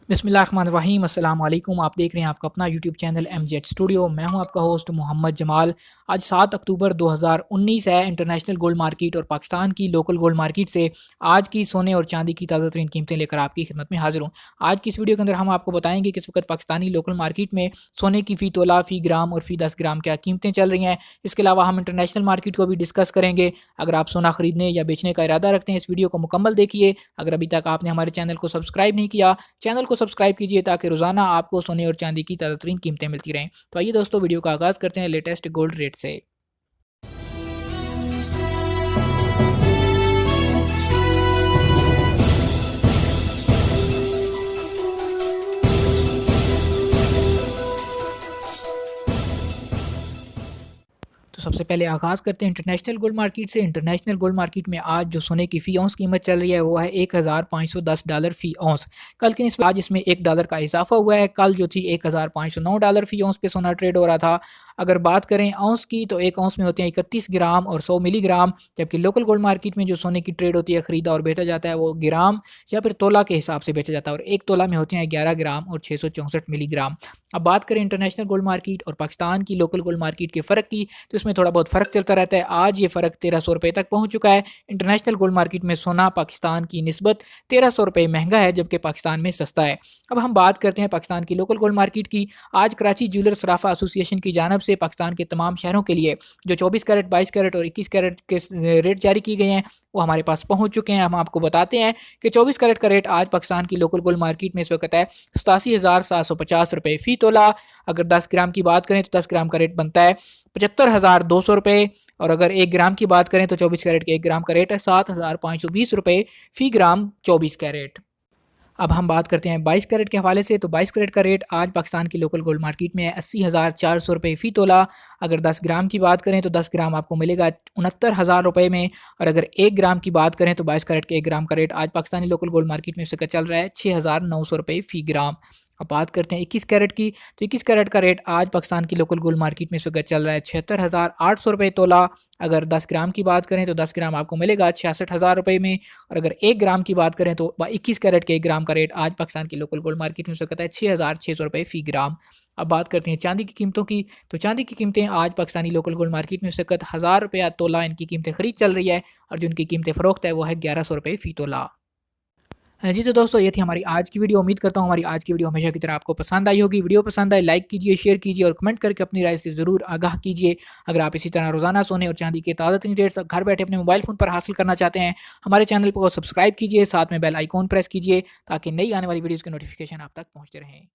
बिस्मिल्लाहिर्रहमानिर्रहीम अस्सलाम वालेकुम। आप देख रहे हैं आपका अपना यूट्यूब चैनल MZ स्टूडियो। मैं हूं आपका होस्ट मोहम्मद जमाल। आज 7 अक्टूबर 2019 है। इंटरनेशनल गोल्ड मार्केट और पाकिस्तान की लोकल गोल्ड मार्केट से आज की सोने और चांदी की ताज़ा तरीन कीमतें लेकर आपकी खिदमत में हाजिर हूँ। आज की इस वीडियो के अंदर हम आपको बताएंगे कि इस वक्त पाकिस्तानी लोकल मार्केट में सोने की फ़ी तोला, फ़ी ग्राम और फ़ी 10 ग्राम क्या कीमतें चल रही हैं। इसके अलावा हम इंटरनेशनल मार्केट को भी डिस्कस करेंगे। अगर आप सोना खरीदने या बेचने का इरादा रखते हैं, इस वीडियो को मुकम्मल देखिए। अगर अभी तक आपने हमारे चैनल को सब्सक्राइब नहीं किया, चैनल को सब्सक्राइब कीजिए ताकि रोजाना आपको सोने और चांदी की ताज़ा तरीन कीमतें मिलती रहें। तो आइए दोस्तों, वीडियो का आगाज़ करते हैं लेटेस्ट गोल्ड रेट से। तो सबसे पहले आगाज़ करते हैं इंटरनेशनल गोल्ड मार्केट से। इंटरनेशनल गोल्ड मार्केट में आज जो सोने की फ़ी औंस कीमत चल रही है वो है $1510 फ़ी औंस। कल की निस्बत आज इसमें $1 का इजाफा हुआ है। कल जो थी $1509 फ़ी औंस पे सोना ट्रेड हो रहा था। अगर बात करें औंस की, तो एक औंस में होते हैं 31 ग्राम और 100 मिलीग्राम, जबकि लोकल गोल्ड मार्केट में जो सोने की ट्रेड होती है, ख़रीदा और बेचा जाता है, वो ग्राम या फिर तोला के हिसाब से बेचा जाता है और एक तोला में होते हैं 11 ग्राम और 664 मिलीग्राम। अब बात करें इंटरनेशनल गोल्ड मार्केट और पाकिस्तान की लोकल गोल्ड मार्केट के फ़र्क की, तो इसमें थोड़ा बहुत फ़र्क चलता रहता है। आज ये फ़र्क 1300 रुपये तक पहुँच चुका है। इंटरनेशनल गोल्ड मार्केट में सोना पाकिस्तान की निस्बत 1300 रुपये महंगा है, जबकि पाकिस्तान में सस्ता है। अब हम बात करते हैं पाकिस्तान की लोकल गोल्ड मार्केट की। आज कराची ज्वेलर सराफा एसोसिएशन की जानब से पाकिस्तान के तमाम शहरों के लिए जो 24 कैरेट, 22 कैरेट और 21 कैरेट के रेट जारी किए गए हैं, वो हमारे पास पहुँच चुके हैं। हम आपको बताते हैं कि 24 कैरेट का रेट आज पाकिस्तान की लोकल गोल्ड मार्केट में इस वक्त है 87,750 रुपये फ़ी तोला। अगर 10 ग्राम की बात करें तो 10 ग्राम का रेट बनता है 75,200 रुपये। और अगर 1 ग्राम की बात करें तो 24 कैरेट के 1 ग्राम का रेट है 7,520 रुपये फ़ी ग्राम 24 कैरेट। अब हम बात करते हैं 22 कैरेट के हवाले से। तो 22 कैरेट का रेट आज पाकिस्तान की लोकल गोल्ड मार्केट में है 80,400 रुपये फ़ी तोला। अगर 10 ग्राम की बात करें तो 10 ग्राम आपको मिलेगा 69,000 रुपये में। और अगर 1 ग्राम की बात करें तो 22 कैरेट के 1 ग्राम का रेट आज पाकिस्तानी लोकल गोल्ड मार्केट में इसका चल रहा है 6,900 रुपये फ़ी ग्राम। अब बात करते हैं 21 कैरेट की, तो 21 कैरेट का रेट आज पाकिस्तान की लोकल गोल्ड मार्केट में इस वक्त चल रहा है 76,800 रुपये तोला। अगर 10 ग्राम की बात करें तो 10 ग्राम आपको मिलेगा 66,000 रुपये में। और अगर 1 ग्राम की बात करें तो 21 कैरेट के 1 ग्राम का रेट आज पाकिस्तान की लोकल गोल्ड मार्केट में इस वक्त है 6,600 रुपये फ़ी ग्राम। अब बात करते हैं चांदी की कीमतों की, तो चांदी की कीमतें आज पाकिस्तानी लोकल गोल्ड मार्केट में इस वक्त 1,000 रुपया तोला इनकी कीमतें खरीद चल रही है और जो इनकी कीमतें फ़रोख्त है वो है 1100 रुपये फ़ी तोला। हाँ जी, तो दोस्तों ये थी हमारी आज की वीडियो। उम्मीद करता हूँ हमारी आज की वीडियो हमेशा की तरह आपको पसंद आई होगी। वीडियो पसंद आए लाइक कीजिए, शेयर कीजिए और कमेंट करके अपनी राय से ज़रूर आगाह कीजिए। अगर आप इसी तरह रोजाना सोने और चांदी के ताज़ा तरीन रेट्स घर बैठे अपने मोबाइल फ़ोन पर हासिल करना चाहते हैं, हमारे चैनल को सब्सक्राइब कीजिए, साथ में बेल आइकॉन प्रेस कीजिए ताकि नई आने वाली वीडियोज़ के नोटिफिकेशन आप तक पहुँचते रहें।